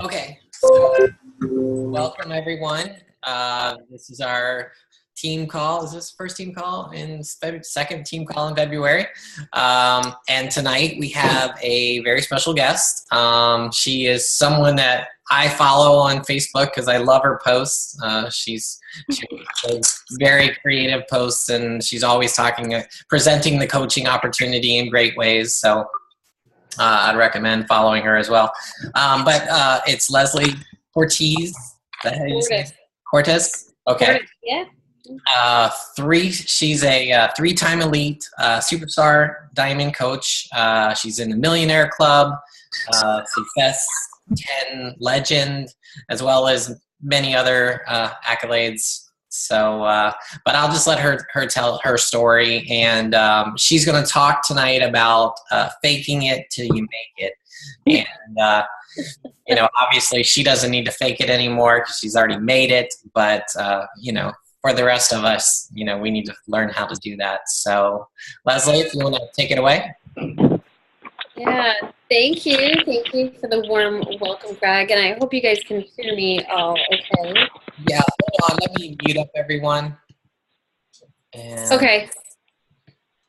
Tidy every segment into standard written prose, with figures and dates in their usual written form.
Okay, so welcome everyone. This is our team call. Is this first team call in second team call in February? And tonight we have a very special guest. She is someone that I follow on Facebook because I love her posts. She does very creative posts, and she's always presenting the coaching opportunity in great ways. So I'd recommend following her as well. But it's Leslie Kortes. Kortes? Okay. Kortes, yeah. She's a three-time elite superstar diamond coach. She's in the Millionaire Club, Success 10 legend, as well as many other accolades. So, but I'll just let her tell her story, and she's going to talk tonight about faking it till you make it. And obviously she doesn't need to fake it anymore because she's already made it. But for the rest of us, we need to learn how to do that. So, Leslie, if you want to take it away. Yeah, thank you. Thank you for the warm welcome, Greg. And I hope you guys can hear me all okay. Yeah, hold on. Let me mute up everyone. Okay.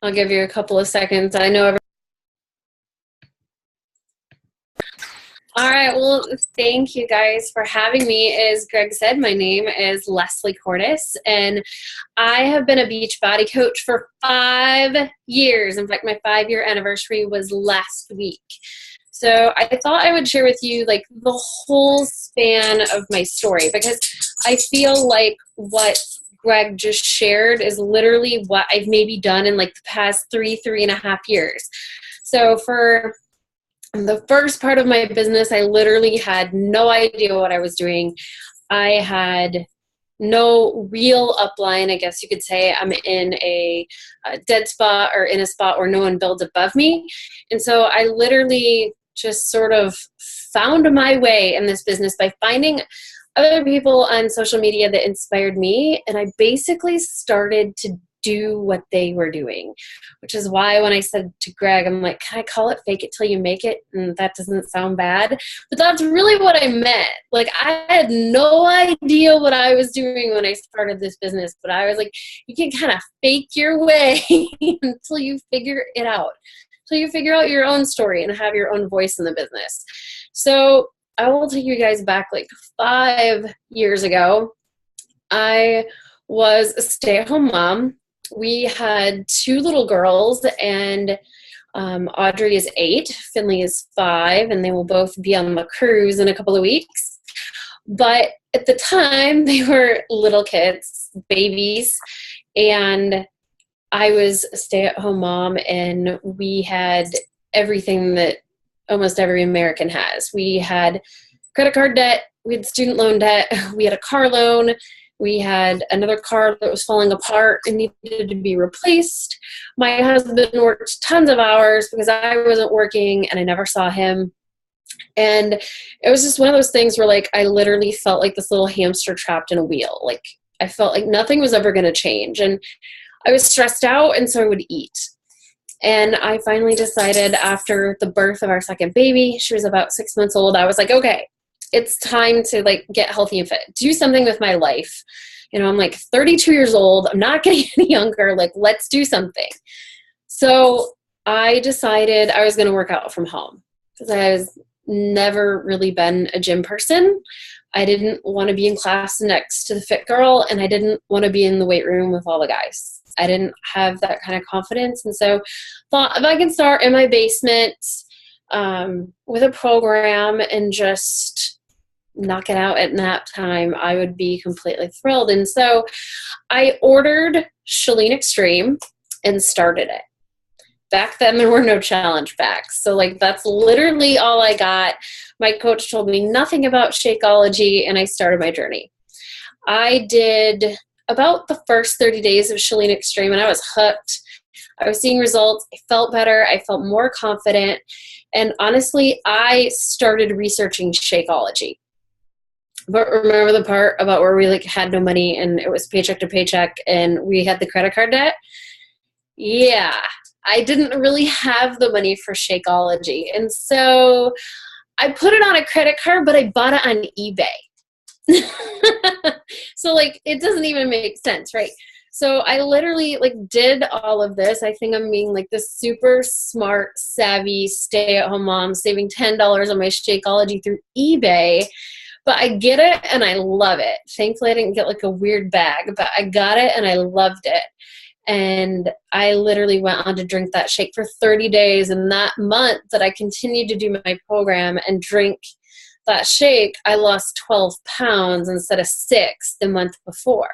I'll give you a couple of seconds. I know All right, well, thank you guys for having me. As Greg said, my name is Leslie Kortes, and I have been a Beachbody coach for 5 years. In fact, my 5-year anniversary was last week. So I thought I would share with you like the whole span of my story, because I feel like what Greg just shared is literally what I've maybe done in like the past 3.5 years. So for the first part of my business, I literally had no idea what I was doing. I had no real upline, I guess you could say. I'm in a dead spot, or in a spot where no one builds above me. And so I literally just sort of found my way in this business by finding other people on social media that inspired me. And I basically started to do what they were doing, which is why when I said to Greg, I'm like, can I call it fake it till you make it? And that doesn't sound bad, but that's really what I meant. Like, I had no idea what I was doing when I started this business, but I was like, you can kind of fake your way until you figure it out, until you figure out your own story and have your own voice in the business. So I will take you guys back like 5 years ago. I was a stay-at-home mom. We had 2 little girls, and Audrey is 8, Finley is 5, and they will both be on the cruise in a couple of weeks. But at the time, they were little kids, babies, and I was a stay-at-home mom, and we had everything that almost every American has. We had credit card debt, we had student loan debt, we had a car loan, we had another car that was falling apart and needed to be replaced. My husband worked tons of hours because I wasn't working and I never saw him. And it was just one of those things where like I literally felt like this little hamster trapped in a wheel. Like I felt like nothing was ever going to change. And I was stressed out, and so I would eat. And I finally decided after the birth of our second baby, she was about 6 months old, I was like, okay, it's time to like get healthy and fit, do something with my life. I'm like 32 years old. I'm not getting any younger. Like, let's do something. So I decided I was going to work out from home because I was never really been a gym person. I didn't want to be in class next to the fit girl, and I didn't want to be in the weight room with all the guys. I didn't have that kind of confidence. And so thought if I can start in my basement with a program and just knock it out at nap time, I would be completely thrilled. And so I ordered Chalene Extreme and started it. Back then, there were no challenge packs. So like that's literally all I got. My coach told me nothing about Shakeology, and I started my journey. I did about the first 30 days of Chalene Extreme, and I was hooked. I was seeing results. I felt better. I felt more confident. And honestly, I started researching Shakeology. But remember the part about where we like had no money and it was paycheck to paycheck and we had the credit card debt? Yeah, I didn't really have the money for Shakeology. And so I put it on a credit card, but I bought it on eBay. So like, it doesn't even make sense, right? So I literally like did all of this. I think I'm being like this super smart, savvy, stay-at-home mom, saving $10 on my Shakeology through eBay. But I get it and I love it. Thankfully, I didn't get like a weird bag, but I got it and I loved it. And I literally went on to drink that shake for 30 days. And that month that I continued to do my program and drink that shake, I lost 12 pounds instead of 6 the month before.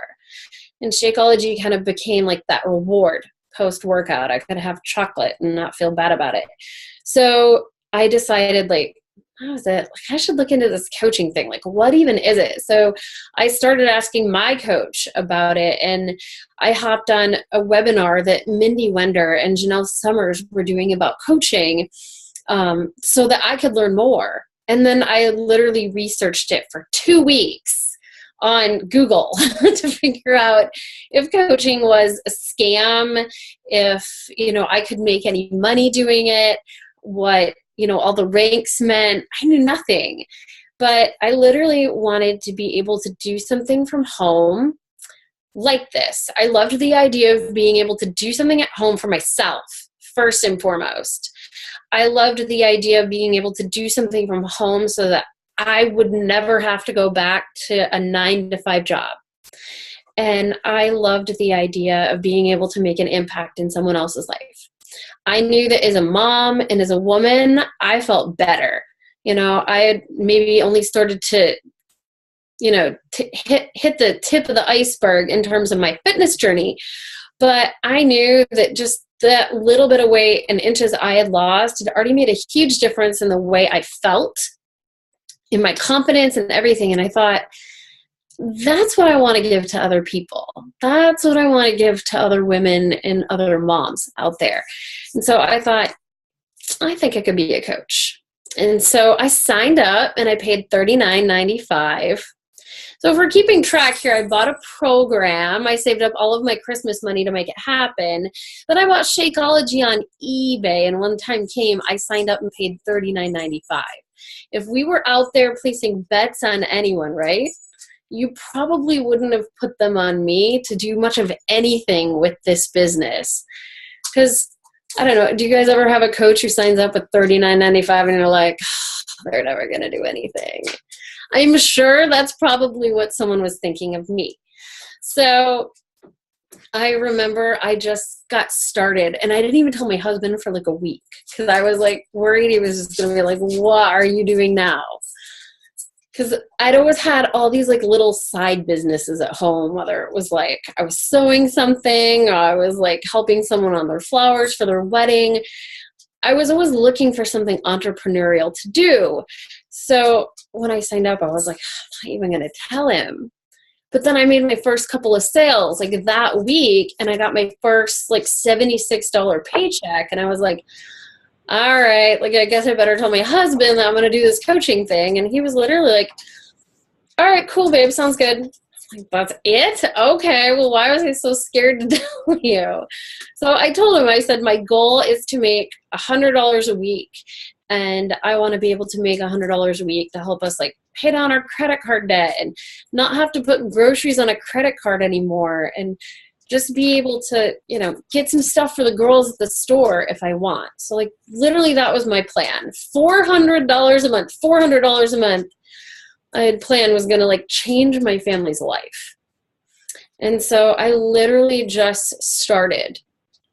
And Shakeology kind of became like that reward post-workout. I could have chocolate and not feel bad about it. So I decided, like, how was it? Like, I should look into this coaching thing. Like, what even is it? So I started asking my coach about it, and I hopped on a webinar that Mindy Wender and Janelle Summers were doing about coaching, so that I could learn more. And then I literally researched it for 2 weeks on Google to figure out if coaching was a scam, if, you know, I could make any money doing it, what, you know, all the ranks meant. I knew nothing, but I literally wanted to be able to do something from home like this. I loved the idea of being able to do something at home for myself, first and foremost. I loved the idea of being able to do something from home so that I would never have to go back to a 9-to-5 job. And I loved the idea of being able to make an impact in someone else's life. I knew that as a mom and as a woman, I felt better. You know, I had maybe only started to, you know, hit the tip of the iceberg in terms of my fitness journey. But I knew that just that little bit of weight and inches I had lost had already made a huge difference in the way I felt, in my confidence and everything. And I thought, that's what I want to give to other people. That's what I want to give to other women and other moms out there. And so I thought, I think I could be a coach. And so I signed up and I paid $39.95. So if we're keeping track here, I bought a program. I saved up all of my Christmas money to make it happen. Then I bought Shakeology on eBay, and one time came, I signed up and paid $39.95. If we were out there placing bets on anyone, right, you probably wouldn't have put them on me to do much of anything with this business. Because, I don't know, do you guys ever have a coach who signs up with $39.95 and you're like, oh, they're never going to do anything? I'm sure that's probably what someone was thinking of me. So I remember I just got started, and I didn't even tell my husband for like a week because I was like worried he was just going to be like, what are you doing now? Because I'd always had all these like little side businesses at home, whether it was like I was sewing something or I was like helping someone on their flowers for their wedding. I was always looking for something entrepreneurial to do. So when I signed up, I was like, I'm not even going to tell him. But then I made my first couple of sales like that week, and I got my first like $76 paycheck. And I was like, all right, like I guess I better tell my husband that I'm going to do this coaching thing. And he was literally like, all right, cool, babe, sounds good. Like, that's it? Okay, well, why was I so scared to tell you? So I told him, I said, my goal is to make $100 a week. And I want to be able to make $100 a week to help us like pay down our credit card debt and not have to put groceries on a credit card anymore, and just be able to, you know, get some stuff for the girls at the store if I want. So like literally that was my plan. $400 a month, $400 a month. I had planned was going to like change my family's life. And so I literally just started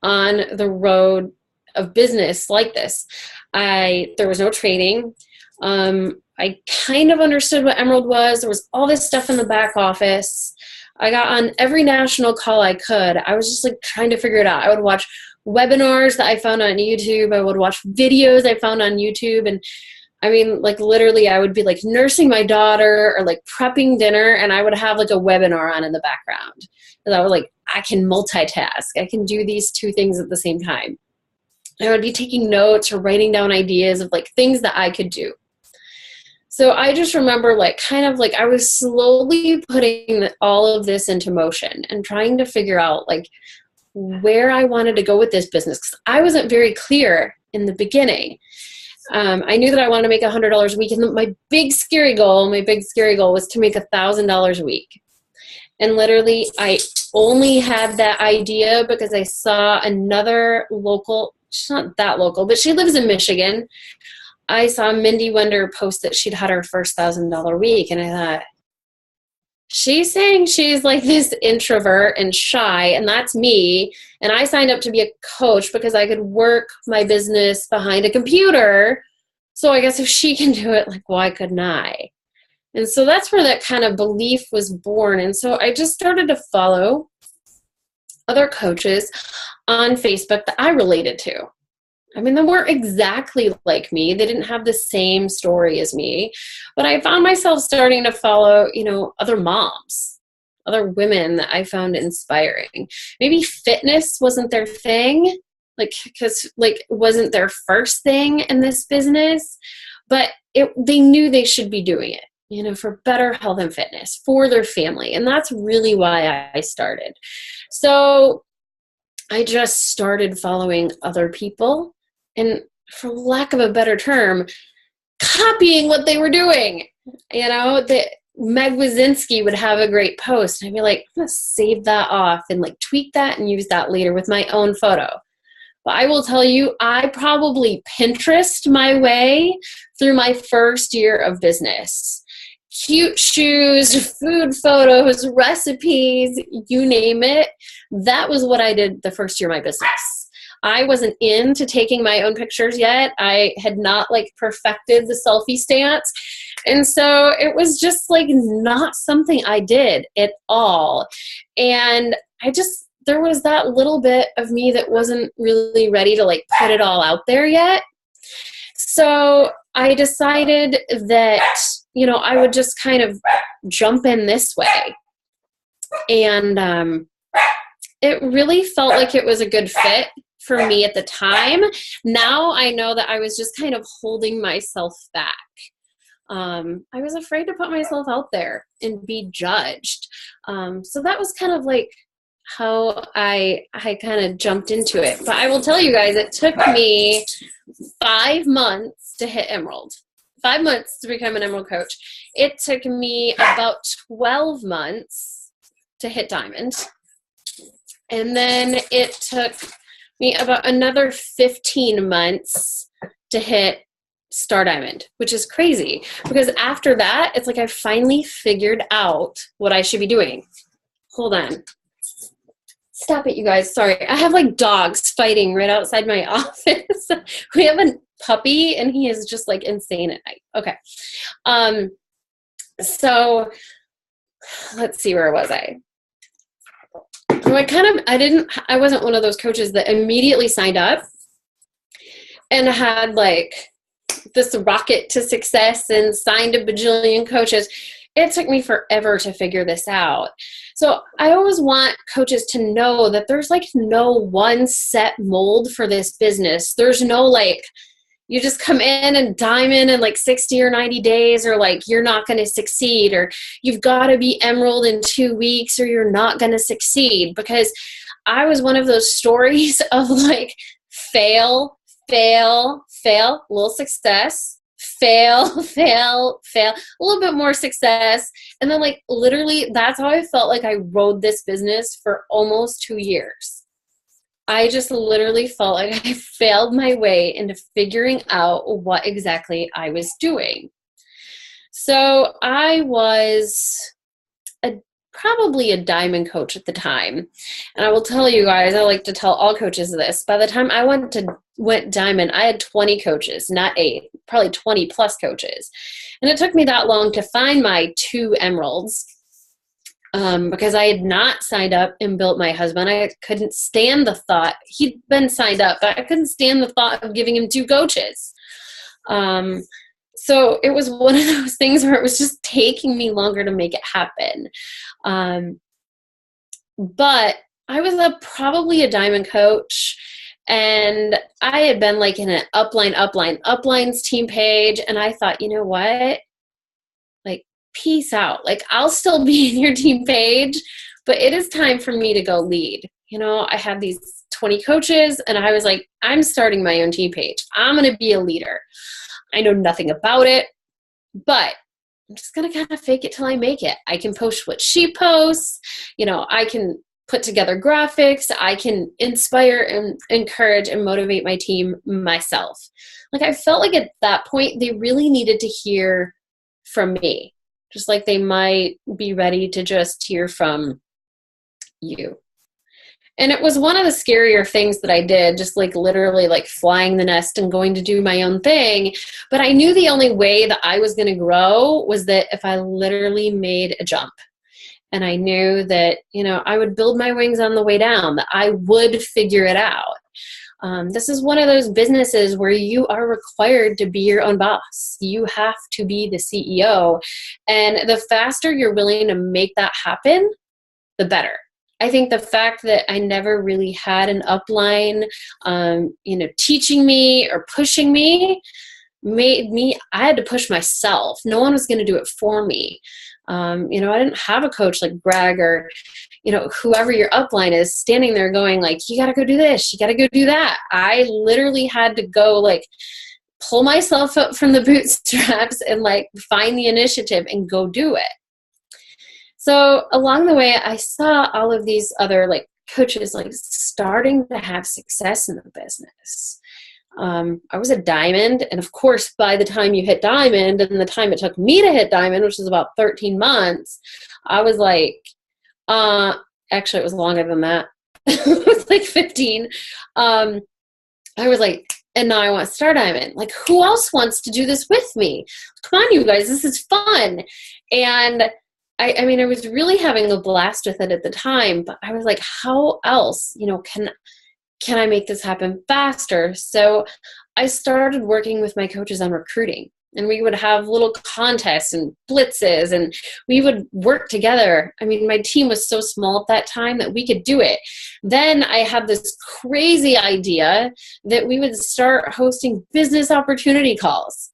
on the road of business like this. There was no training. I kind of understood what Emerald was. There was all this stuff in the back office. I got on every national call I could. I was just like trying to figure it out. I would watch webinars that I found on YouTube. I would watch videos I found on YouTube. And I mean, like literally I would be like nursing my daughter or like prepping dinner, and I would have like a webinar on in the background. And I was like, I can multitask. I can do these two things at the same time. I would be taking notes or writing down ideas of like things that I could do. So I just remember like kind of like I was slowly putting all of this into motion and trying to figure out like where I wanted to go with this business, because I wasn't very clear in the beginning. I knew that I wanted to make $100 a week. And my big scary goal was to make $1,000 a week. And literally, I only had that idea because I saw another local, she's not that local, but she lives in Michigan. I saw Mindy Wender post that she'd had her first $1,000 week. And I thought, she's saying she's like this introvert and shy, and that's me. And I signed up to be a coach because I could work my business behind a computer. So I guess if she can do it, like, why couldn't I? And so that's where that kind of belief was born. And so I just started to follow other coaches on Facebook that I related to. I mean, they weren't exactly like me. They didn't have the same story as me. But I found myself starting to follow, other moms, other women that I found inspiring. Maybe fitness wasn't their thing, because it wasn't their first thing in this business. But they knew they should be doing it, for better health and fitness for their family. And that's really why I started. So I just started following other people and, for lack of a better term, copying what they were doing. Meg Wazinski would have a great post. And I'd be like, I'm going to save that off and tweak that and use that later with my own photo. But I will tell you, I probably Pinterest my way through my first year of business. Cute shoes, food photos, recipes, you name it. That was what I did the first year of my business. I wasn't into taking my own pictures yet. I had not perfected the selfie stance. And so it was just not something I did at all. And there was that little bit of me that wasn't really ready to put it all out there yet. So I decided that, I would just kind of jump in this way. And it really felt like it was a good fit for me at the time. Now I know that I was just kind of holding myself back. I was afraid to put myself out there and be judged. So that was kind of how I kind of jumped into it. But I will tell you guys, it took me 5 months to hit Emerald. 5 months to become an Emerald coach. It took me about 12 months to hit Diamond. And then it took me about another 15 months to hit Star Diamond, which is crazy. Because after that, it's I finally figured out what I should be doing. Hold on. Stop it, you guys. Sorry. I have dogs fighting right outside my office. We have a puppy and he is just insane at night. Okay. So let's see, where was I? So I wasn't one of those coaches that immediately signed up and had this rocket to success and signed a bajillion coaches. It took me forever to figure this out. So I always want coaches to know that there's no one set mold for this business. There's no you just come in and diamond in 60 or 90 days, or you're not going to succeed, or you've got to be Emerald in 2 weeks or you're not going to succeed. Because I was one of those stories of fail, fail, fail, little success, fail, fail, fail, a little bit more success. And then literally that's how I felt I rode this business for almost 2 years. I just literally felt I failed my way into figuring out what exactly I was doing. So I was probably a diamond coach at the time. And I will tell you guys, I like to tell all coaches this. By the time I went diamond, I had 20 coaches, not 8, probably 20 plus coaches. And it took me that long to find my 2 emeralds. Because I had not signed up and built my husband. I couldn't stand the thought. He'd been signed up, but I couldn't stand the thought of giving him 2 coaches. So it was one of those things where it was just taking me longer to make it happen. But I was probably a diamond coach, and I had been in an uplines team page, and I thought, you know what? Peace out. I'll still be in your team page, but it is time for me to go lead. I have these 20 coaches, and I was like, I'm starting my own team page. I'm going to be a leader. I know nothing about it, but I'm just going to kind of fake it till I make it. I can post what she posts. I can put together graphics. I can inspire and encourage and motivate my team myself. Like, I felt like at that point, they really needed to hear from me, just like they might be ready to just hear from you. And it was one of the scarier things that I did, just like literally like flying the nest and going to do my own thing. But I knew the only way that I was going to grow was that if I literally made a jump. And I knew that, I would build my wings on the way down, that I would figure it out. This is one of those businesses where you are required to be your own boss. You have to be the CEO. And the faster you're willing to make that happen, the better. I think the fact that I never really had an upline, teaching me or pushing me I had to push myself. No one was going to do it for me. I didn't have a coach like Greg or, whoever your upline is standing there going like, you got to go do this. You got to go do that. I literally had to go like pull myself up from the bootstraps and like find the initiative and go do it. So along the way, I saw all of these other like coaches like starting to have success in the business. I was a diamond, and of course, by the time you hit diamond and the time it took me to hit diamond, which was about 13 months, I was like, actually, it was longer than that. It was like 15. I was like, and now I want Star Diamond. Like, who else wants to do this with me? Come on, you guys, this is fun. And I mean, I was really having a blast with it at the time, but I was like, how else, can I make this happen faster? So I started working with my coaches on recruiting, and we would have little contests and blitzes, and we would work together. I mean, my team was so small at that time that we could do it. Then I had this crazy idea that we would start hosting business opportunity calls.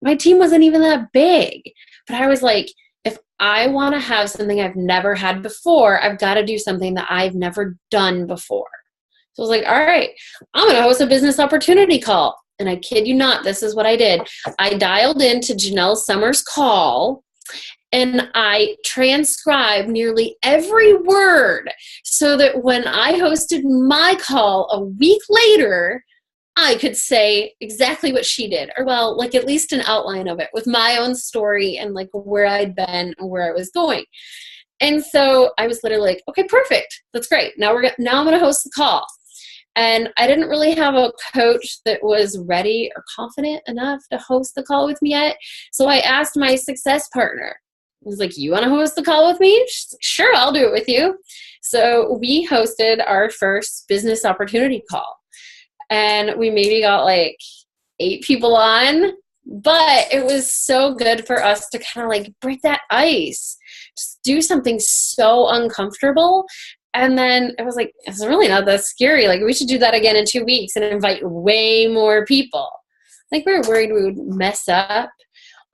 My team wasn't even that big, but I was like, if I want to have something I've never had before, I've got to do something that I've never done before. So I was like, all right, I'm going to host a business opportunity call. And I kid you not, this is what I did. I dialed into Janelle Summers' call, and I transcribed nearly every word so that when I hosted my call a week later, I could say exactly what she did, or well, like at least an outline of it with my own story and like where I'd been and where I was going. And so I was literally like, okay, perfect. That's great. Now I'm going to host the call. And I didn't really have a coach that was ready or confident enough to host the call with me yet. So I asked my success partner. I was like, you want to host the call with me? She's like, sure, I'll do it with you. So we hosted our first business opportunity call. And we maybe got like 8 people on. But it was so good for us to kind of like break that ice. Just do something so uncomfortable. And then it was like, it's really not that scary. Like, we should do that again in 2 weeks and invite way more people. Like, we were worried we would mess up.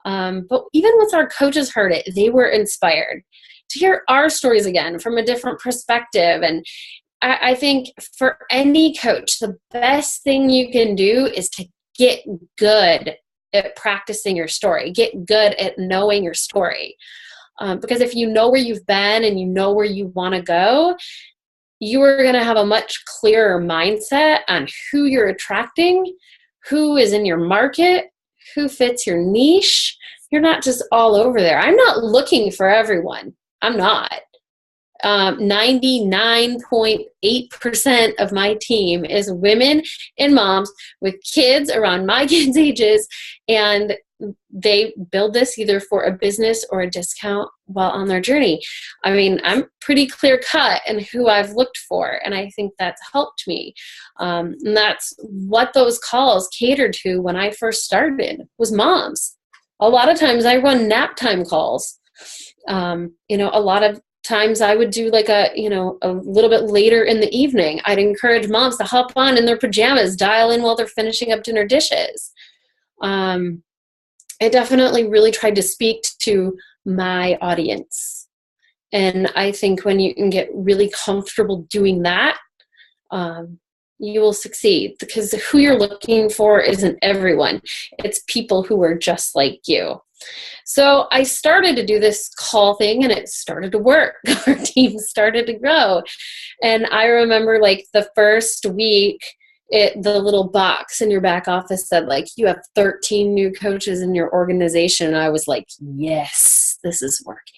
But even once our coaches heard it, they were inspired to hear our stories again from a different perspective. And I think for any coach, the best thing you can do is to get good at practicing your story, get good at knowing your story. Because if you know where you've been and you know where you want to go, you are going to have a much clearer mindset on who you're attracting, who is in your market, who fits your niche. You're not just all over there. I'm not looking for everyone. I'm not. 99.8% of my team is women and moms with kids around my kids' ages, and they build this either for a business or a discount while on their journey. I mean, I'm pretty clear cut in who I've looked for, and I think that's helped me. And that's what those calls catered to when I first started, was moms. A lot of times I run nap time calls. A lot of times I would do like a little bit later in the evening. I'd encourage moms to hop on in their pajamas, dial in while they're finishing up dinner dishes. I definitely really tried to speak to my audience. And I think when you can get really comfortable doing that, you will succeed, because who you're looking for isn't everyone. It's people who are just like you. So I started to do this call thing, and it started to work. Our team started to grow. And I remember like the first week, the little box in your back office said like, you have 13 new coaches in your organization. And I was like, yes, this is working.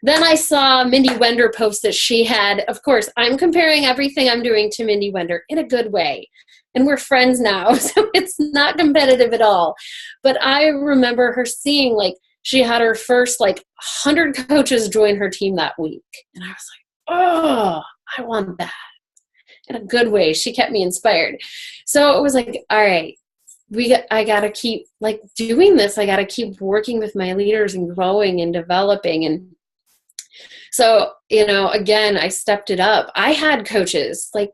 Then I saw Mindy Wender post that she had, of course, I'm comparing everything I'm doing to Mindy Wender in a good way. And we're friends now, so it's not competitive at all. But I remember her seeing, like, she had her first, like, 100 coaches join her team that week. And I was like, oh, I want that. In a good way. She kept me inspired. So it was like, all right, I got to keep, like, doing this. I got to keep working with my leaders and growing and developing. And so, again, I stepped it up. I had coaches, like,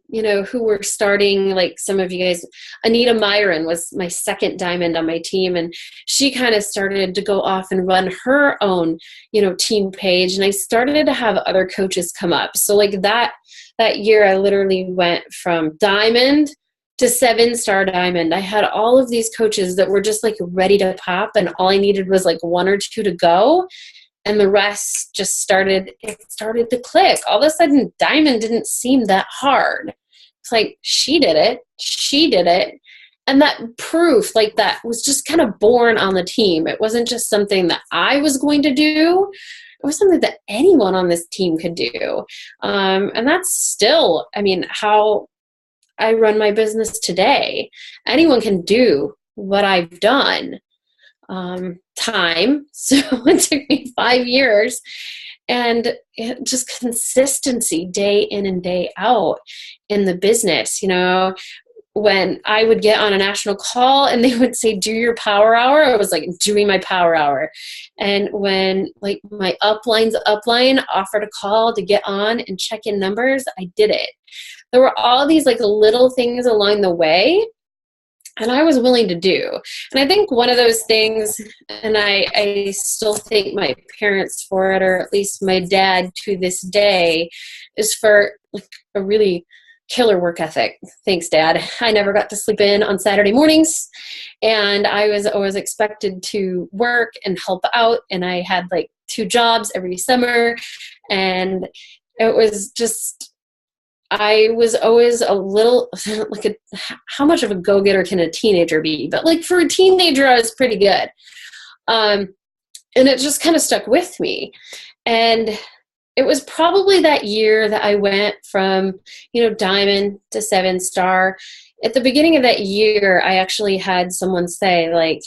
who were starting, like some of you guys. Anita Myron was my second diamond on my team, and she kind of started to go off and run her own, team page. And I started to have other coaches come up. So like that year, I literally went from diamond to 7-star diamond. I had all of these coaches that were just like ready to pop, and all I needed was like 1 or 2 to go. And the rest just started to click. All of a sudden, diamond didn't seem that hard. It's like, she did it. And that proof, like, that was just kind of born on the team. It wasn't just something that I was going to do. It was something that anyone on this team could do. And that's still, how I run my business today. Anyone can do what I've done. Time. So it took me 5 years, and just consistency day in and day out in the business. When I would get on a national call and they would say, do your power hour, I was like doing my power hour. And when like my upline offered a call to get on and check in numbers, I did it. There were all these like little things along the way, and I was willing to do. And I think one of those things, and I still thank my parents for it, or at least my dad to this day, is for like a really killer work ethic. Thanks, Dad. I never got to sleep in on Saturday mornings, and I was always expected to work and help out. And I had like 2 jobs every summer, and it was just, I was always a little like how much of a go-getter can a teenager be? But like for a teenager, I was pretty good. And it just kind of stuck with me. And it was probably that year that I went from, diamond to 7-star. At the beginning of that year, I actually had someone say, like,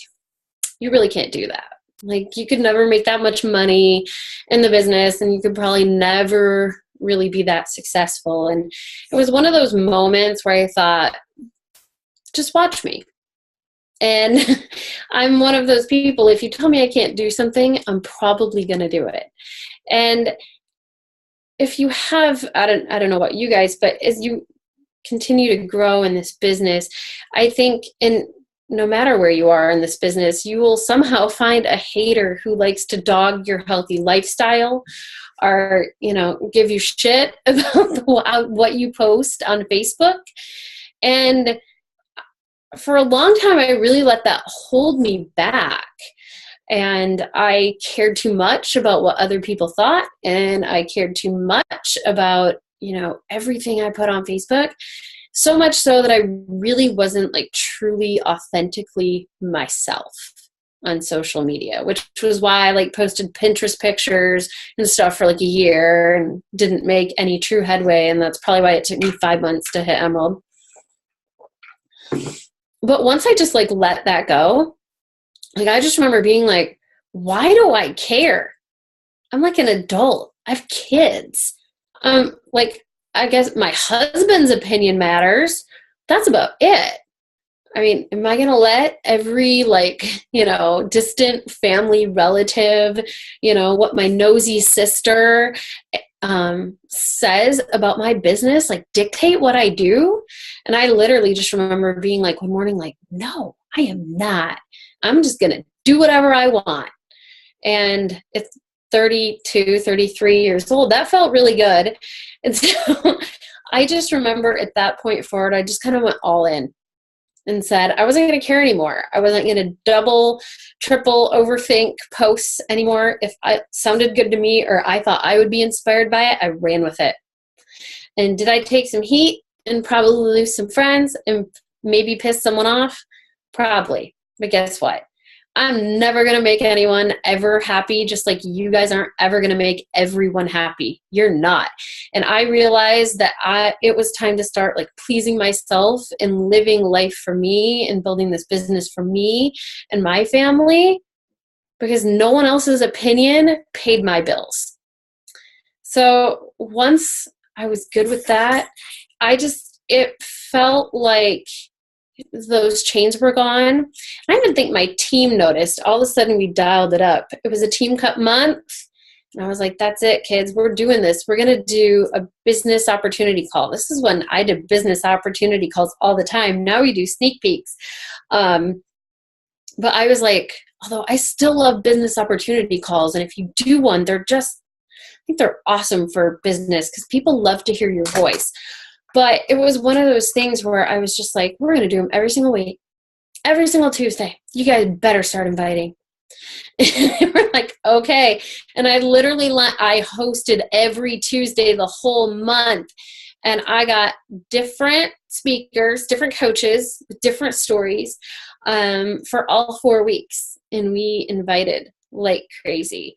you really can't do that. Like, you could never make that much money in the business, and you could probably never really be that successful. And it was one of those moments where I thought, just watch me. And I'm one of those people, if you tell me I can't do something, I'm probably going to do it. And if you have, I don't know about you guys, but as you continue to grow in this business, I think no matter where you are in this business, you will somehow find a hater who likes to dog your healthy lifestyle, or, give you shit about what you post on Facebook. And for a long time, I really let that hold me back. And I cared too much about what other people thought. And I cared too much about, everything I put on Facebook. So much so that I really wasn't like truly authentically myself on social media, which was why I like posted Pinterest pictures and stuff for like a year and didn't make any true headway. And that's probably why it took me 5 months to hit Emerald. But once I just like let that go, like I just remember being like, why do I care? I'm like an adult. I have kids. Like, I guess my husband's opinion matters. That's about it. Am I going to let every distant family relative, what my nosy sister says about my business, like dictate what I do? And I literally just remember being like one morning, like, no, I am not. I'm just going to do whatever I want. And it's 32, 33 years old. That felt really good. And so I just remember at that point forward, I just kind of went all in and said I wasn't going to care anymore. I wasn't going to double, triple overthink posts anymore. If it sounded good to me or I thought I would be inspired by it, I ran with it. And did I take some heat and probably lose some friends and maybe piss someone off? Probably. But guess what? I'm never going to make anyone ever happy, just like you guys aren't ever going to make everyone happy. You're not. And I realized that it was time to start like pleasing myself and living life for me and building this business for me and my family, because no one else's opinion paid my bills. So once I was good with that, it felt like those chains were gone. I even think my team noticed. All of a sudden we dialed it up. It was a team cup month. And I was like, that's it, kids. We're doing this. We're going to do a business opportunity call. This is when I did business opportunity calls all the time. Now we do sneak peeks. But I was like, although I still love business opportunity calls. And if you do one, I think they're awesome for business because people love to hear your voice. But it was one of those things where I was just like, we're going to do them every single week, every single Tuesday. You guys better start inviting. And we're like, okay. And I hosted every Tuesday the whole month. And I got different speakers, different coaches, with different stories for all 4 weeks. And we invited like crazy.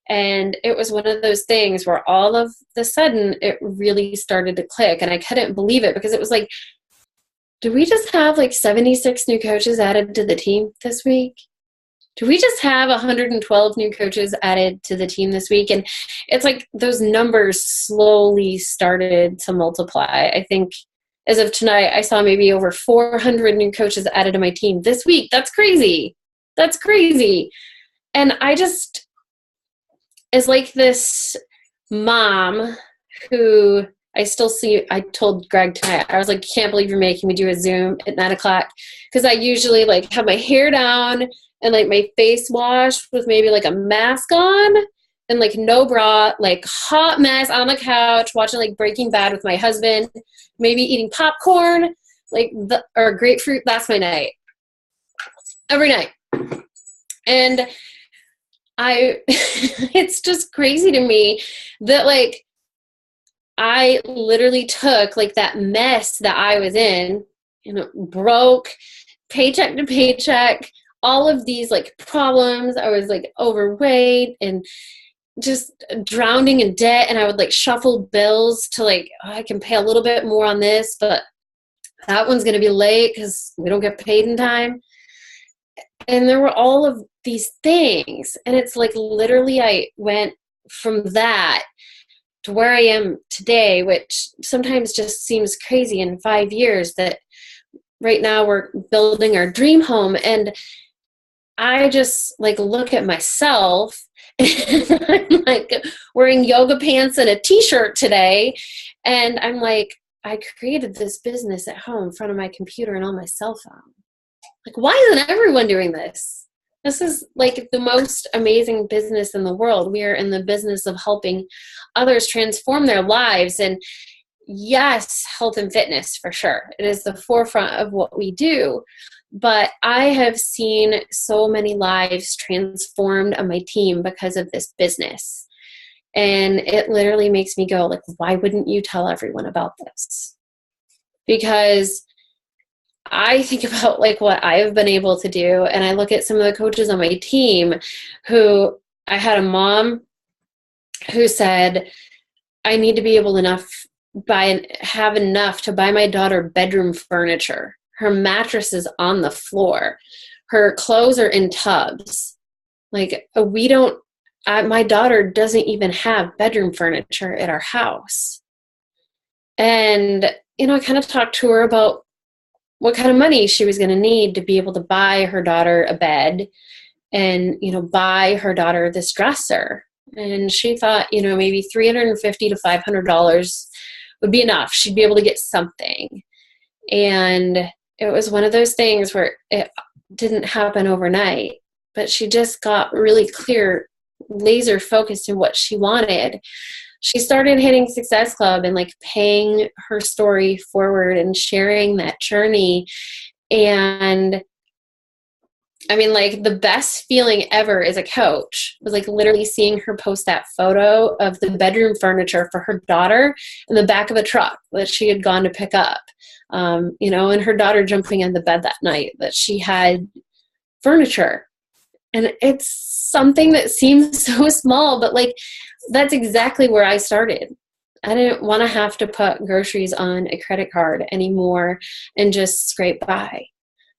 And it was one of those things where all of the sudden it really started to click. And I couldn't believe it because it was like, did we just have like 76 new coaches added to the team this week? Do we just have 112 new coaches added to the team this week? And it's like those numbers slowly started to multiply. I think as of tonight, I saw maybe over 400 new coaches added to my team this week. That's crazy. That's crazy. And I just, is like this mom who I still see. I told Greg tonight, I was like, can't believe you're making me do a Zoom at 9:00. Because I usually like have my hair down and like my face washed with maybe like a mask on and like no bra, like hot mess on the couch, watching like Breaking Bad with my husband, maybe eating popcorn, or grapefruit. That's my night. Every night. And it's just crazy to me that like I literally took like that mess that I was in, broke, paycheck to paycheck, all of these like problems. I was like overweight and just drowning in debt. And I would like shuffle bills to like, I can pay a little bit more on this, but that one's going to be late because we don't get paid in time. And there were all of these things. And it's like literally I went from that to where I am today, which sometimes just seems crazy in 5 years that right now we're building our dream home. And I just like look at myself and I'm like wearing yoga pants and a t-shirt today. And I'm like, I created this business at home in front of my computer and on my cell phone. Like, why isn't everyone doing this? This is like the most amazing business in the world. We are in the business of helping others transform their lives. And yes, health and fitness for sure. It is the forefront of what we do. But I have seen so many lives transformed on my team because of this business. And it literally makes me go, like, why wouldn't you tell everyone about this? Because I think about like what I've been able to do, and I look at some of the coaches on my team who I had a mom who said, I need to be able have enough to buy my daughter bedroom furniture. Her mattress is on the floor. Her clothes are in tubs. Like my daughter doesn't even have bedroom furniture at our house. And, I kind of talked to her about what kind of money she was going to need to be able to buy her daughter a bed and, buy her daughter this dresser. And she thought, maybe $350 to $500 would be enough. She'd be able to get something. And it was one of those things where it didn't happen overnight, but she just got really clear, laser focused in what she wanted. she started hitting Success Club and like paying her story forward and sharing that journey. And I mean, like, the best feeling ever as a coach was like literally seeing her post that photo of the bedroom furniture for her daughter in the back of a truck that she had gone to pick up. You know, and her daughter jumping in the bed that night that she had furniture. And it's something that seems so small, but like, that's exactly where I started. I didn't want to have to put groceries on a credit card anymore and just scrape by.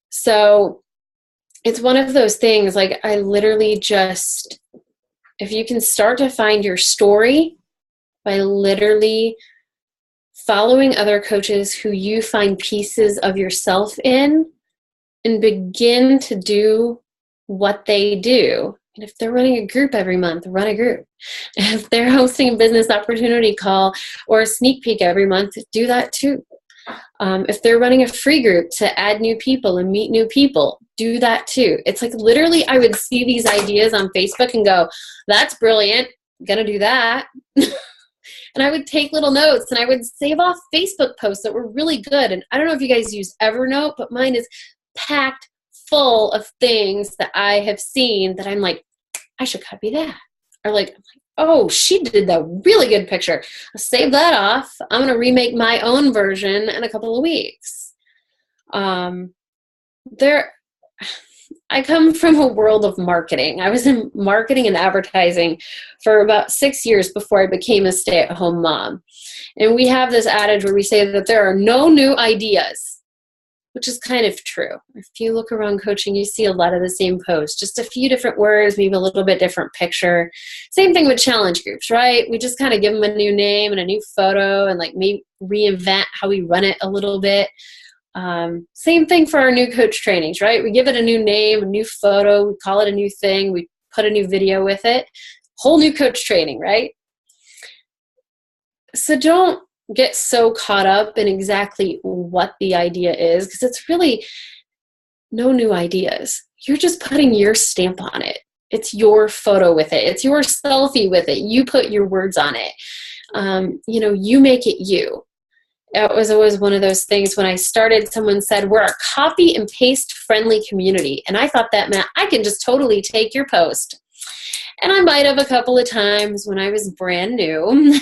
So it's one of those things, like, I literally just, if you can start to find your story by literally following other coaches who you find pieces of yourself in and begin to do what they do. And if they're running a group every month, run a group. If they're hosting a business opportunity call or a sneak peek every month, do that too. If they're running a free group to add new people and meet new people, do that too. It's like literally I would see these ideas on Facebook and go, that's brilliant, I'm gonna do that. And I would take little notes and I would save off Facebook posts that were really good. And I don't know if you guys use Evernote, but mine is packed full of things that I have seen that I'm like, I should copy that. Or like, oh, she did that really good picture. I'll save that off. I'm going to remake my own version in a couple of weeks. I come from a world of marketing. I was in marketing and advertising for about 6 years before I became a stay-at-home mom. And we have this adage where we say that there are no new ideas, which is kind of true. If you look around coaching, you see a lot of the same posts, just a few different words, maybe a little bit different picture. Same thing with challenge groups, right? We just kind of give them a new name and a new photo and like maybe reinvent how we run it a little bit. Same thing for our new coach trainings, right? We give it a new name, a new photo, we call it a new thing, we put a new video with it. Whole new coach training, right? So don't get so caught up in exactly what the idea is, because it's really no new ideas. You're just putting your stamp on it. It's your photo with it. It's your selfie with it. You put your words on it. You make it you. It was always one of those things when I started, someone said, we're a copy and paste friendly community. And I thought that meant I can just totally take your post. And I might have a couple of times when I was brand new.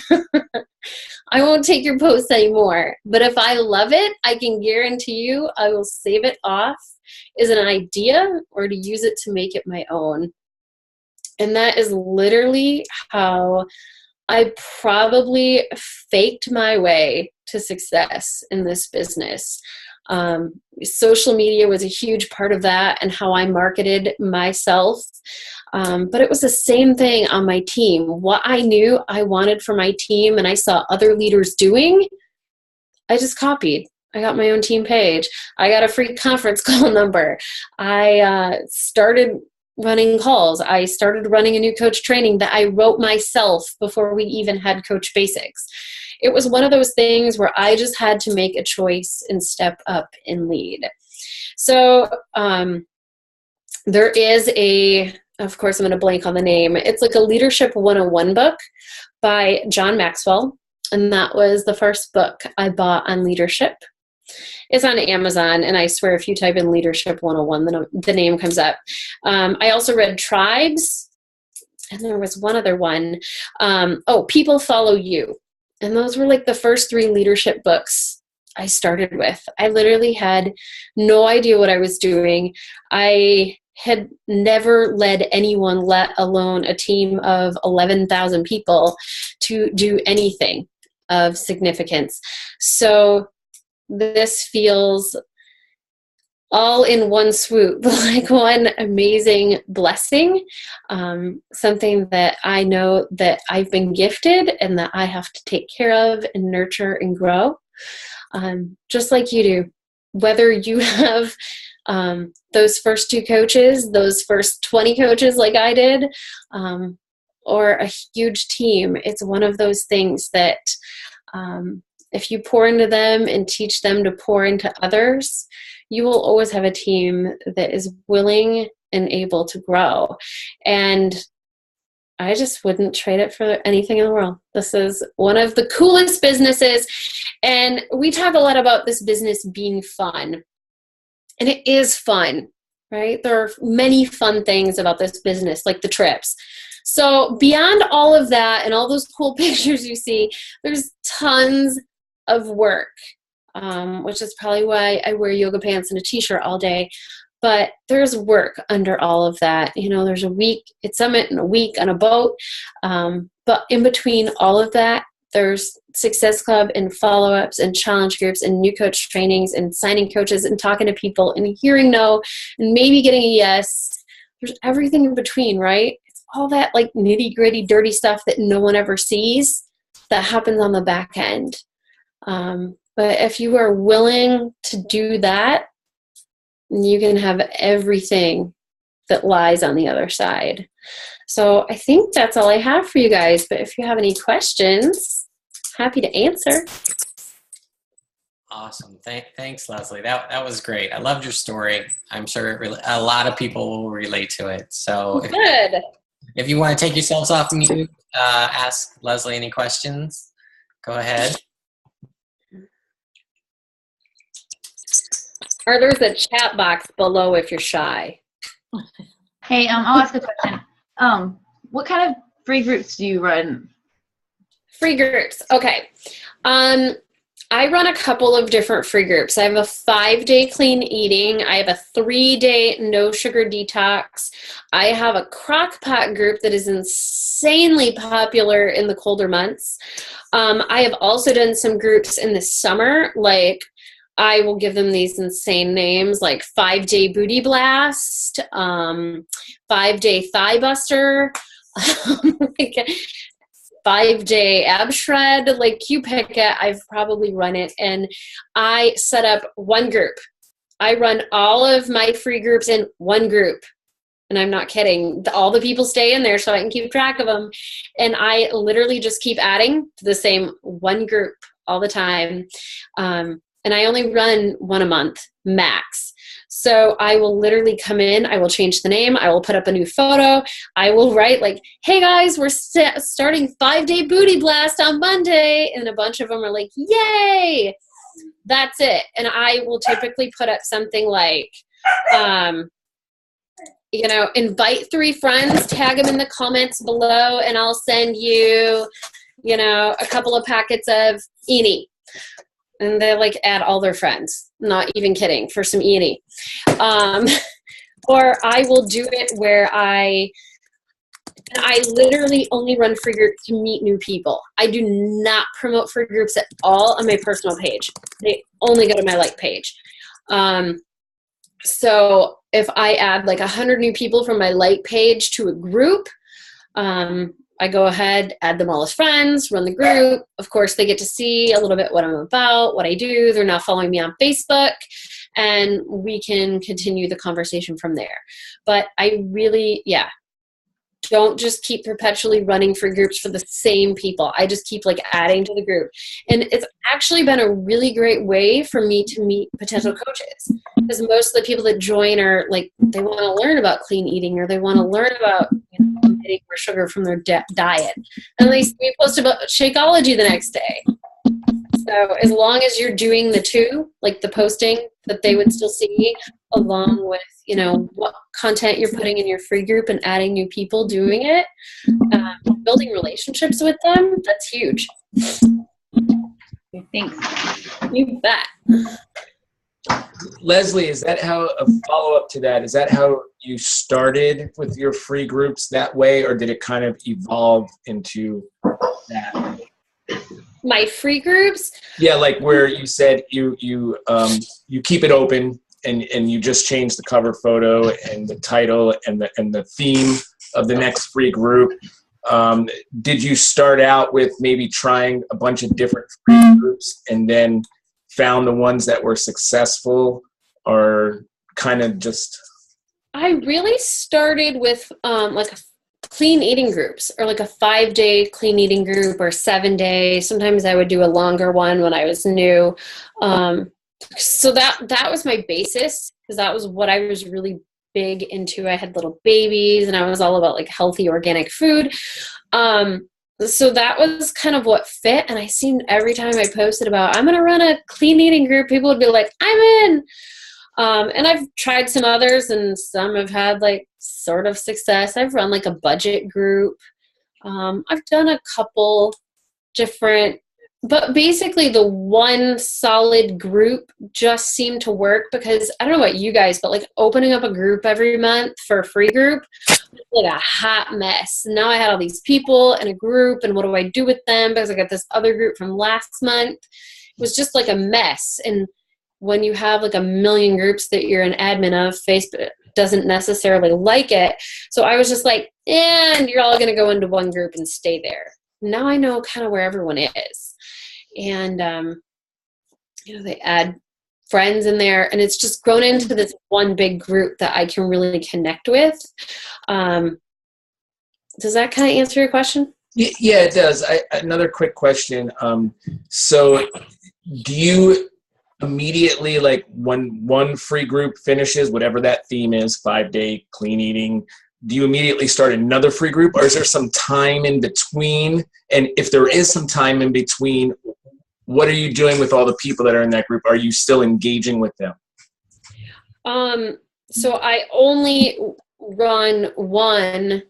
I won't take your posts anymore. But if I love it, I can guarantee you I will save it off as an idea or to use it to make it my own. And that is literally how I probably faked my way to success in this business. Social media was a huge part of that and how I marketed myself. But it was the same thing on my team. What I knew I wanted for my team and I saw other leaders doing, I just copied. I got my own team page. I got a free conference call number. I started running calls. I started running a new coach training that I wrote myself before we even had Coach Basics. It was one of those things where I just had to make a choice and step up and lead. So there is of course, I'm going to blank on the name. It's like a Leadership 101 book by John Maxwell. And that was the first book I bought on leadership. It's on Amazon, and I swear if you type in Leadership 101, the name comes up. I also read Tribes, and there was one other one. People Follow You. And those were like the first 3 leadership books I started with. I literally had no idea what I was doing. I had never led anyone, let alone a team of 11,000 people, to do anything of significance. So this feels all in one swoop, like one amazing blessing, something that I know that I've been gifted and that I have to take care of and nurture and grow, just like you do. Whether you have those first 2 coaches, those first 20 coaches like I did, or a huge team, it's one of those things that if you pour into them and teach them to pour into others, you will always have a team that is willing and able to grow. And I just wouldn't trade it for anything in the world. This is one of the coolest businesses. And we talk a lot about this business being fun. And it is fun, right? There are many fun things about this business, like the trips. So beyond all of that and all those cool pictures you see, there's tons of work, which is probably why I wear yoga pants and a t-shirt all day. But there's work under all of that. You know, there's a week at Summit and a week on a boat. But in between all of that, there's Success Club and follow-ups and challenge groups and new coach trainings and signing coaches and talking to people and hearing no and maybe getting a yes. There's everything in between, right? It's all that like nitty-gritty, dirty stuff that no one ever sees that happens on the back end. But if you are willing to do that, you can have everything that lies on the other side. So I think that's all I have for you guys. But if you have any questions, happy to answer. Awesome. Thanks, Leslie. That was great. I loved your story. I'm sure a lot of people will relate to it. So good. If you want to take yourselves off mute, ask Leslie any questions. Go ahead. Or there's a chat box below if you're shy. Hey, I'll ask a question. What kind of free groups do you run? Free groups. Okay. I run a couple of different free groups. I have a 5-day clean eating. I have a 3-day no sugar detox. I have a crock pot group that is insanely popular in the colder months. I have also done some groups in the summer, like I will give them these insane names like 5-day booty blast, 5-day thigh buster, 5-day ab shred, like you pick it. I've probably run it. And I set up one group. I run all of my free groups in one group. And I'm not kidding. All the people stay in there so I can keep track of them. And I literally just keep adding to the same one group all the time. And I only run one a month max. So I will literally come in, I will change the name, I will put up a new photo, I will write like, hey guys, we're starting 5-day booty blast on Monday. And a bunch of them are like, yay, that's it. And I will typically put up something like, invite 3 friends, tag them in the comments below, and I'll send you, a couple of packets of Eni. And they like add all their friends, not even kidding, for some E&E. Or I will do it where I literally only run free groups to meet new people. I do not promote free groups at all on my personal page. They only go to my like page. So if I add like 100 new people from my like page to a group, I go ahead, add them all as friends, run the group. Of course, they get to see a little bit what I'm about, what I do. They're now following me on Facebook, and we can continue the conversation from there. But I really, don't just keep perpetually running for groups for the same people. I just keep like adding to the group. And it's actually been a really great way for me to meet potential coaches, because most of the people that join are like, they want to learn about clean eating, or they want to learn about omitting more sugar from their diet. And they see me post about Shakeology the next day. So as long as you're doing the two, like the posting that they would still see, along with, what content you're putting in your free group and adding new people doing it, building relationships with them, that's huge. Thanks. You bet. Leslie, is that how, a follow-up to that, is that how you started with your free groups that way, or did it kind of evolve into that? My free groups? Yeah, like where you said you keep it open and you just change the cover photo and the title and the theme of the next free group. Did you start out with maybe trying a bunch of different free groups and then found the ones that were successful, or kind of just? I really started with like clean eating groups, or like a 5-day clean eating group, or 7-day. Sometimes I would do a longer one when I was new. So that was my basis, because that was what I was really big into, I had little babies and I was all about like healthy organic food. So that was kind of what fit. And I seen every time I posted about, I'm going to run a clean eating group, people would be like, I'm in. And I've tried some others and some have had like sort of success. I've run like a budget group. I've done a couple different, but basically the one solid group just seemed to work because I don't know about you guys, but like opening up a group every month for a free group was like a hot mess. Now I had all these people in a group and what do I do with them? Because I got this other group from last month. It was just like a mess. And when you have like a million groups that you're an admin of, Facebook doesn't necessarily like it. So I was just like, and you're all going to go into one group and stay there. Now I know kind of where everyone is. And, they add friends in there and it's just grown into this one big group that I can really connect with. Does that kind of answer your question? Yeah, it does. Another quick question. So do you immediately, like when one free group finishes, whatever that theme is, 5-day clean eating, do you immediately start another free group or is there some time in between? And if there is some time in between, what are you doing with all the people that are in that group? Are you still engaging with them? So I only run one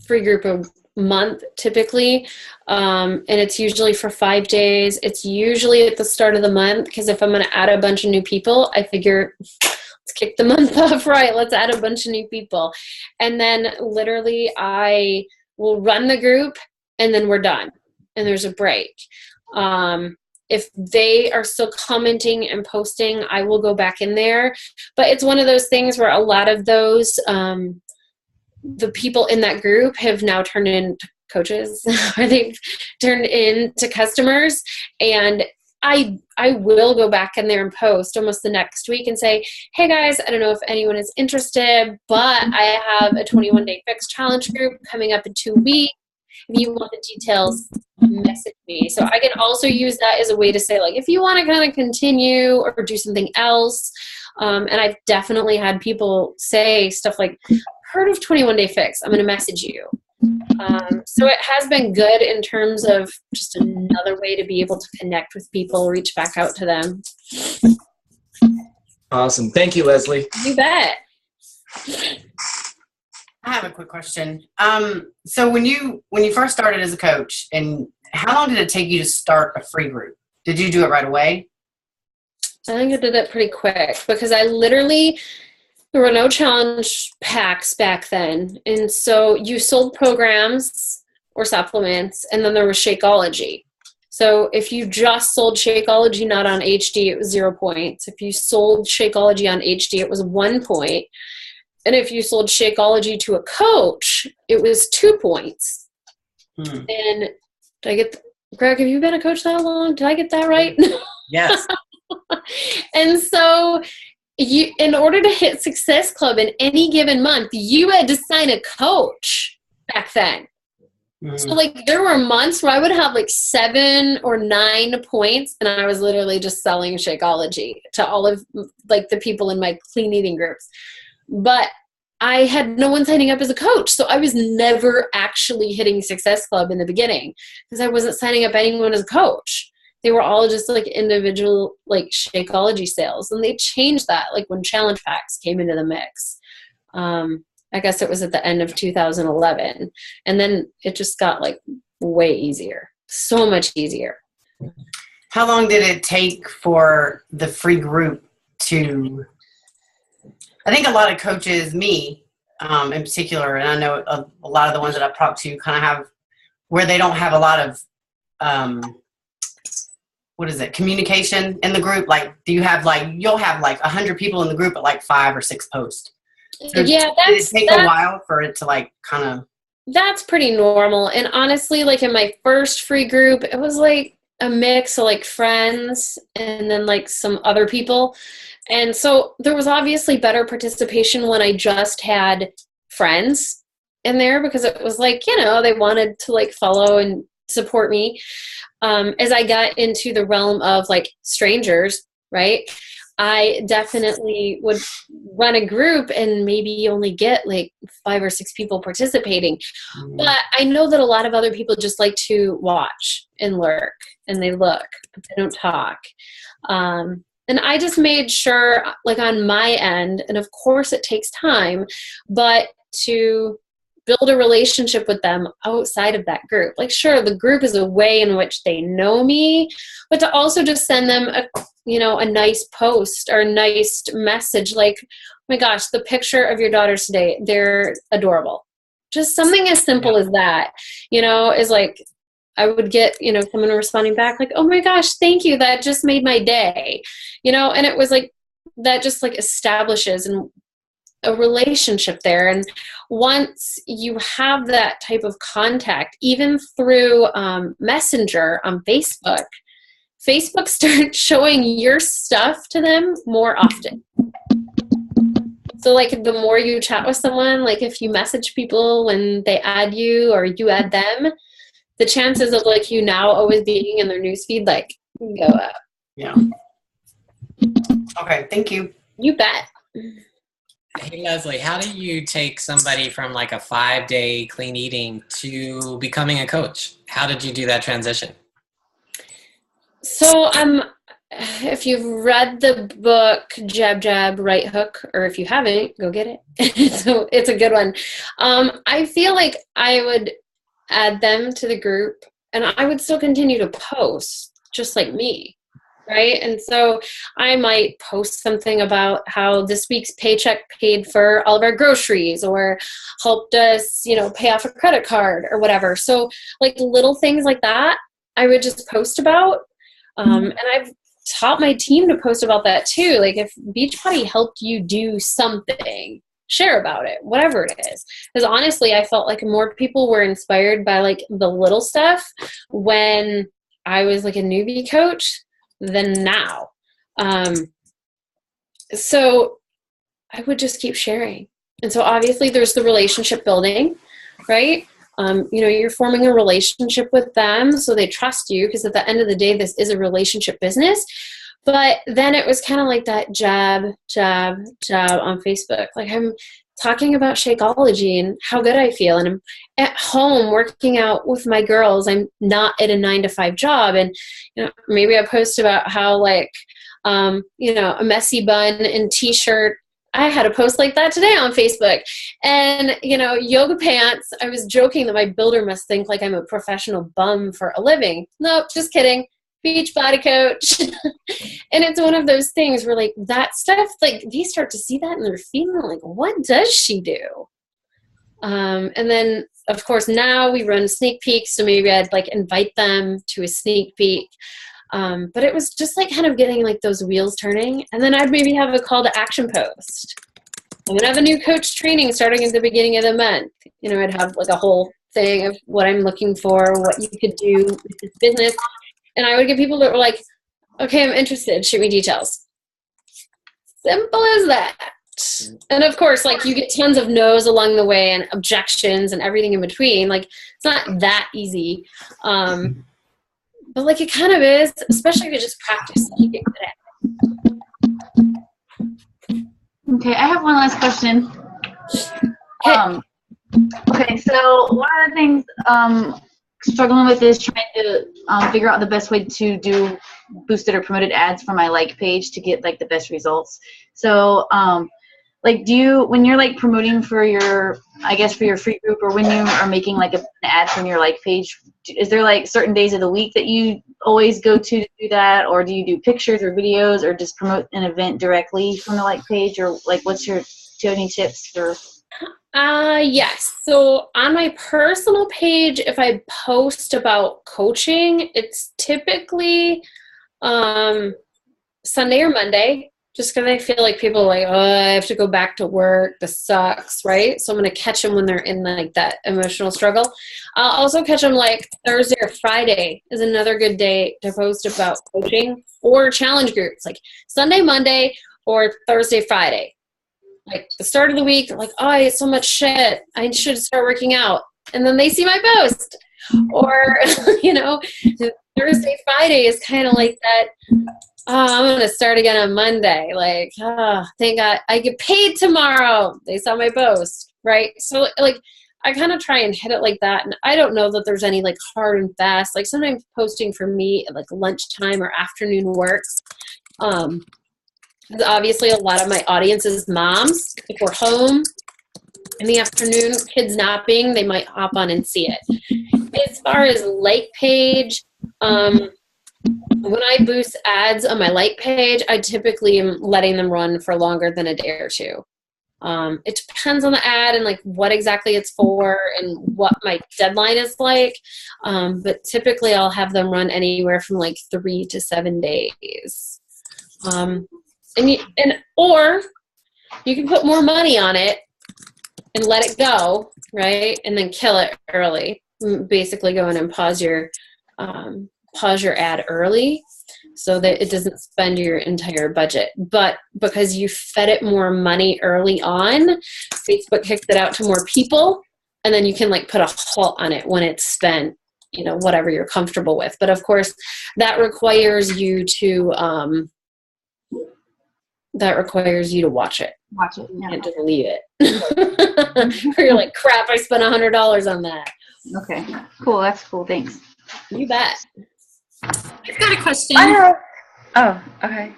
free group a month typically. And it's usually for 5 days. It's usually at the start of the month because if I'm going to add a bunch of new people, I figure let's kick the month off right. Let's add a bunch of new people. And then literally I will run the group and then we're done. And there's a break. If they are still commenting and posting, I will go back in there. But it's one of those things where a lot of those, the people in that group have now turned into coaches or they've turned into customers. And I will go back in there and post almost the next week and say, hey guys, I don't know if anyone is interested, but I have a 21-day fix challenge group coming up in 2 weeks. If you want the details, message me. So I can also use that as a way to say, like, if you want to kind of continue or do something else. And I've definitely had people say stuff like, heard of 21-day fix, I'm going to message you. So it has been good in terms of just another way to be able to connect with people, reach back out to them. Awesome. Thank you, Leslie. You bet. I have a quick question. So when you first started as a coach, and how long did it take you to start a free group? Did you do it right away? I think I did it pretty quick because there were no challenge packs back then. And so you sold programs or supplements, and then there was Shakeology. So if you just sold Shakeology not on HD, it was 0 points. If you sold Shakeology on HD, it was 1 point. And if you sold Shakeology to a coach, it was 2 points. And did I get, Greg, have you been a coach that long? Did I get that right? Yes. And so in order to hit Success Club in any given month, you had to sign a coach back then. So like there were months where I would have like 7 or 9 points and I was literally just selling Shakeology to all of like the people in my clean eating groups. But I had no one signing up as a coach. So I was never actually hitting Success Club in the beginning because I wasn't signing up anyone as a coach. They were all just like individual like Shakeology sales. And they changed that like when challenge packs came into the mix. I guess it was at the end of 2011. And then it just got like way easier. So much easier. How long did it take for the free group to... I think a lot of coaches, me in particular, and I know a lot of the ones that I've talked to kind of have where they don't have a lot of, communication in the group. Like, do you have like, you'll have like 100 people in the group at like 5 or 6 posts. So yeah, did it take a while for it to like kind of... That's pretty normal. And honestly, like in my first free group, it was like a mix of like friends and then like some other people. And so there was obviously better participation when I just had friends in there because it was like, they wanted to like follow and support me. As I got into the realm of like strangers, right? I definitely would run a group and maybe you only get like 5 or 6 people participating. But I know that a lot of other people just like to watch and lurk, and they look, but they don't talk. And I just made sure, like on my end, and of course it takes time, but to build a relationship with them outside of that group. Like, sure, the group is a way in which they know me, but to also just send them a nice post or a nice message like, oh my gosh, the picture of your daughters today, they're adorable. Just something as simple as that, is like, I would get, someone responding back like, oh my gosh, thank you. That just made my day, and it was like, that just like establishes a relationship there. And once you have that type of contact, even through Messenger on Facebook starts showing your stuff to them more often. So like the more you chat with someone, like if you message people when they add you or you add them, the chances of like you now always being in their newsfeed like go up. Yeah. Okay, thank you. You bet. Hey Leslie, how do you take somebody from like a 5-day clean eating to becoming a coach? How did you do that transition? So if you've read the book Jab Jab Right Hook, or if you haven't, go get it. So it's a good one. I feel like I would add them to the group and I would still continue to post just like me. Right. And so I might post something about how this week's paycheck paid for all of our groceries or helped us, pay off a credit card or whatever. So like little things like that, I would just post about. And I've taught my team to post about that too. Like if Beachbody helped you do something, share about it, whatever it is. Because honestly, I felt like more people were inspired by like the little stuff when I was like a newbie coach than now. So I would just keep sharing. And so obviously there's the relationship building, right? You're forming a relationship with them so they trust you, because at the end of the day, this is a relationship business. But then it was kind of like that jab, jab, jab on Facebook. Like I'm talking about Shakeology and how good I feel. And I'm at home working out with my girls. I'm not at a 9-to-5 job. And, maybe I post about how like, a messy bun and t-shirt. I had a post like that today on Facebook. And, yoga pants, I was joking that my builder must think like I'm a professional bum for a living. Nope, just kidding. Beach body coach. And it's one of those things where like that stuff, like they start to see that and they're feeling like, what does she do? And then of course now we run sneak peeks. So maybe I'd like invite them to a sneak peek. But it was just like kind of getting like those wheels turning. And then I'd maybe have a call to action post. I'm going to have a new coach training starting at the beginning of the month. I'd have like a whole thing of what I'm looking for, what you could do with this business. And I would get people that were like, okay, I'm interested. Shoot me details. Simple as that. And of course, like you get tons of no's along the way and objections and everything in between. Like it's not that easy. But like it kind of is, especially if you just practice. Like, you get good at it. Okay, I have one last question. Okay, so one of the things struggling with is trying to figure out the best way to do boosted or promoted ads for my like page to get like the best results. So like when you're like promoting for your free group, or when you are making like an ad from your like page, is there like certain days of the week that you always go to do that, or do you do pictures or videos, or just promote an event directly from the like page, or like do you have any tips for? Yes. So on my personal page, if I post about coaching, it's typically Sunday or Monday, just because I feel like people are like, oh, I have to go back to work. This sucks, right? So I'm going to catch them when they're in like that emotional struggle. I'll also catch them like Thursday or Friday is another good day to post about coaching or challenge groups, like Sunday, Monday, or Thursday, Friday. Like the start of the week, like, oh, I ate so much shit. I should start working out. And then they see my post. Or, Thursday, Friday is kind of like that I'm going to start again on Monday. Like, thank God I get paid tomorrow. They saw my post, right? So, like, I kind of try and hit it like that. And I don't know that there's any, like, hard and fast. Like, sometimes posting for me at, like, lunchtime or afternoon works. 'Cause obviously, a lot of my audience is moms. If we're home in the afternoon, kids napping, they might hop on and see it. As far as like page, when I boost ads on my like page, I typically am letting them run for longer than a day or two. It depends on the ad and like what exactly it's for and what my deadline is like. But typically I'll have them run anywhere from like 3 to 7 days. Or you can put more money on it and let it go, right? And then kill it early. Basically go in and pause your ad early so that it doesn't spend your entire budget. But because you fed it more money early on, Facebook kicks it out to more people, and then you can like put a halt on it when it's spent, whatever you're comfortable with. But of course, that requires you to watch it. Watch it. You can't just leave it. Or you're like, crap, I spent $100 on that. Okay, cool. That's cool. Thanks. You bet. I've got a question. Oh, okay.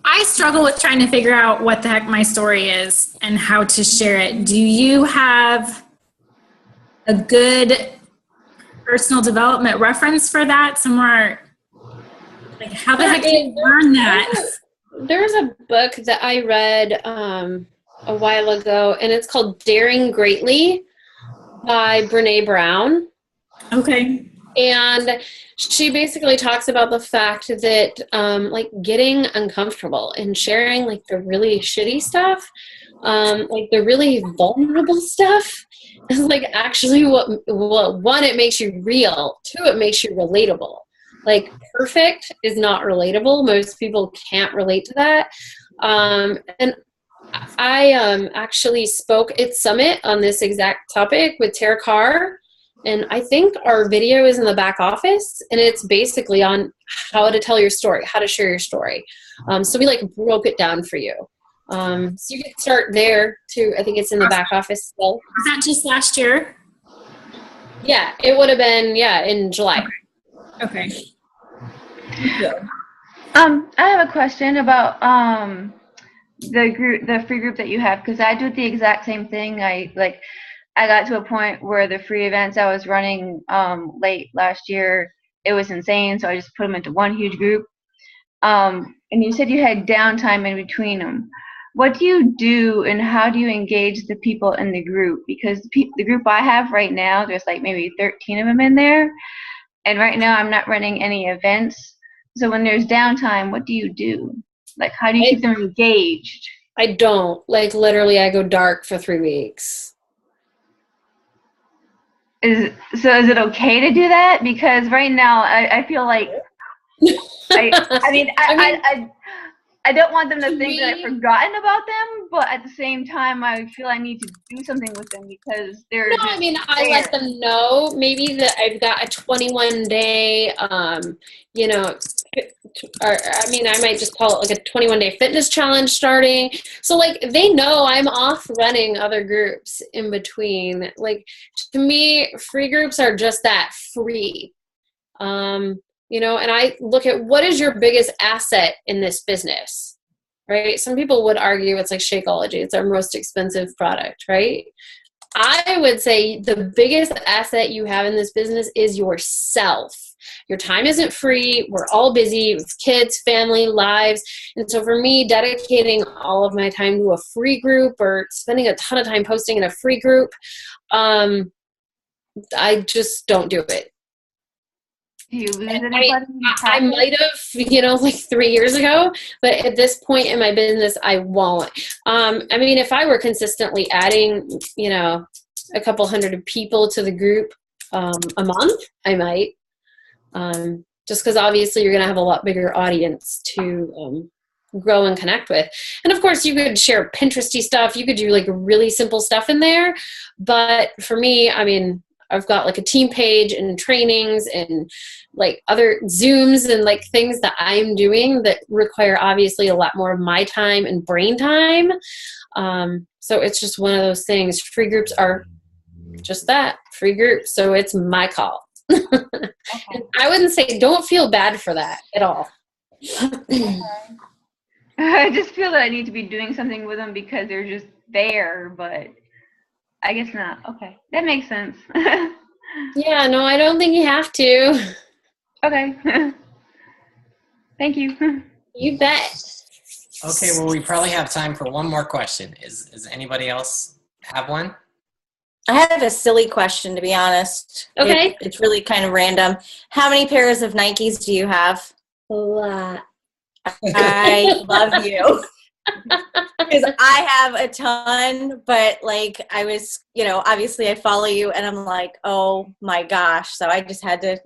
I struggle with trying to figure out what the heck my story is and how to share it. Do you have a good personal development reference for that somewhere? Like, how the heck do you learn that? There's a book that I read a while ago, and it's called Daring Greatly by Brene Brown. Okay. And she basically talks about the fact that like getting uncomfortable and sharing like the really shitty stuff, like the really vulnerable stuff is like actually what one, it makes you real. Two, it makes you relatable. Like perfect is not relatable. Most people can't relate to that. And I actually spoke at Summit on this exact topic with Tara Carr. And I think our video is in the back office, and it's basically on how to tell your story, how to share your story. So we like broke it down for you. So you can start there too. I think it's in the back office still. Was that just last year? Yeah, it would have been, in July. Okay. I have a question about the free group that you have, because I do the exact same thing. I got to a point where the free events I was running late last year, it was insane, so I just put them into one huge group. And you said you had downtime in between them. What do you do, and how do you engage the people in the group? Because the group I have right now, there's like maybe 13 of them in there, and right now I'm not running any events. So when there's downtime, what do you do? Like, how do you keep them engaged? I don't. Like, literally, I go dark for 3 weeks. Is it okay to do that? Because right now I feel like I don't want them to think that I've forgotten about them, but at the same time I feel I need to do something with them because they're I let them know maybe that I've got a 21-day I might just call it like a 21-day fitness challenge starting. So like they know I'm off running other groups in between. Like to me, free groups are just that, free. And I look at what is your biggest asset in this business, right? Some people would argue it's like Shakeology. It's our most expensive product, right? I would say the biggest asset you have in this business is yourself. Your time isn't free. We're all busy with kids, family, lives. And so for me, dedicating all of my time to a free group or spending a ton of time posting in a free group, I just don't do it. Do you lose anybody? I might have, like 3 years ago, but at this point in my business, I won't. If I were consistently adding, a couple hundred people to the group a month, I might. Just because obviously you're going to have a lot bigger audience to grow and connect with. And of course you could share Pinteresty stuff. You could do like really simple stuff in there. But for me, I've got like a team page and trainings and like other Zooms and like things that I'm doing that require obviously a lot more of my time and brain time. So it's just one of those things. Free groups are just that, free groups. So it's my call. Okay. I wouldn't say don't feel bad for that at all. I just feel that I need to be doing something with them because they're just there, but I guess not. Okay, that makes sense. Yeah, no, I don't think you have to. Okay. Thank you. You bet. Okay, well, we probably have time for one more question. Is anybody else have one? I have a silly question, to be honest. Okay. It's really kind of random. How many pairs of Nikes do you have? A lot. I love you. Because I have a ton, but like I was, obviously I follow you and I'm like, oh my gosh. So I just had to,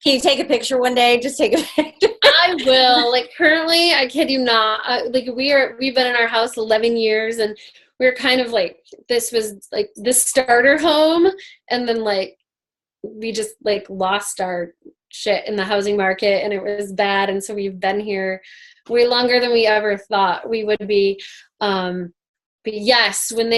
can you take a picture one day? Just take a picture. I will. Like currently, I kid you not, like we've been in our house 11 years and we're kind of like, this was like the starter home. And then like, we just like lost our shit in the housing market and it was bad. And so we've been here way longer than we ever thought we would be. But yes, when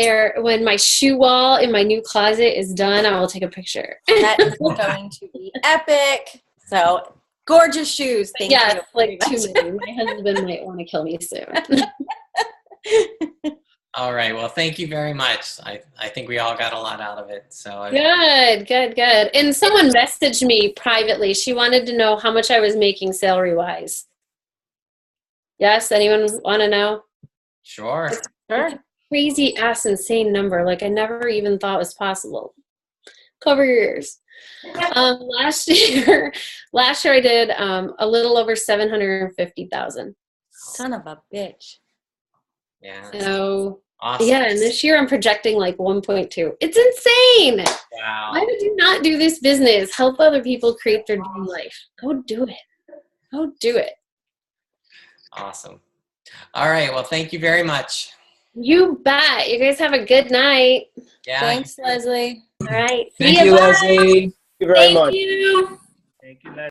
my shoe wall in my new closet is done, I will take a picture. That is going to be epic. So gorgeous shoes. Thank you. Yes, like too many. My husband might want to kill me soon. All right. Well, thank you very much. I think we all got a lot out of it. So Good. And someone messaged me privately. She wanted to know how much I was making salary-wise. Yes, anyone want to know? Sure. Crazy ass insane number. Like I never even thought was possible. Cover your ears. Last year I did a little over 750,000. Son of a bitch. Yeah. So awesome. yeah, and this year I'm projecting like 1.2. It's insane. Wow. Why would you not do this business? Help other people create their dream life. Go do it. Awesome. All right. Well, thank you very much. You bet. You guys have a good night. Yeah. Thanks, Leslie. All right. Thank you, Bye. Leslie. Thank you very much. Thank you. Thank you, Leslie.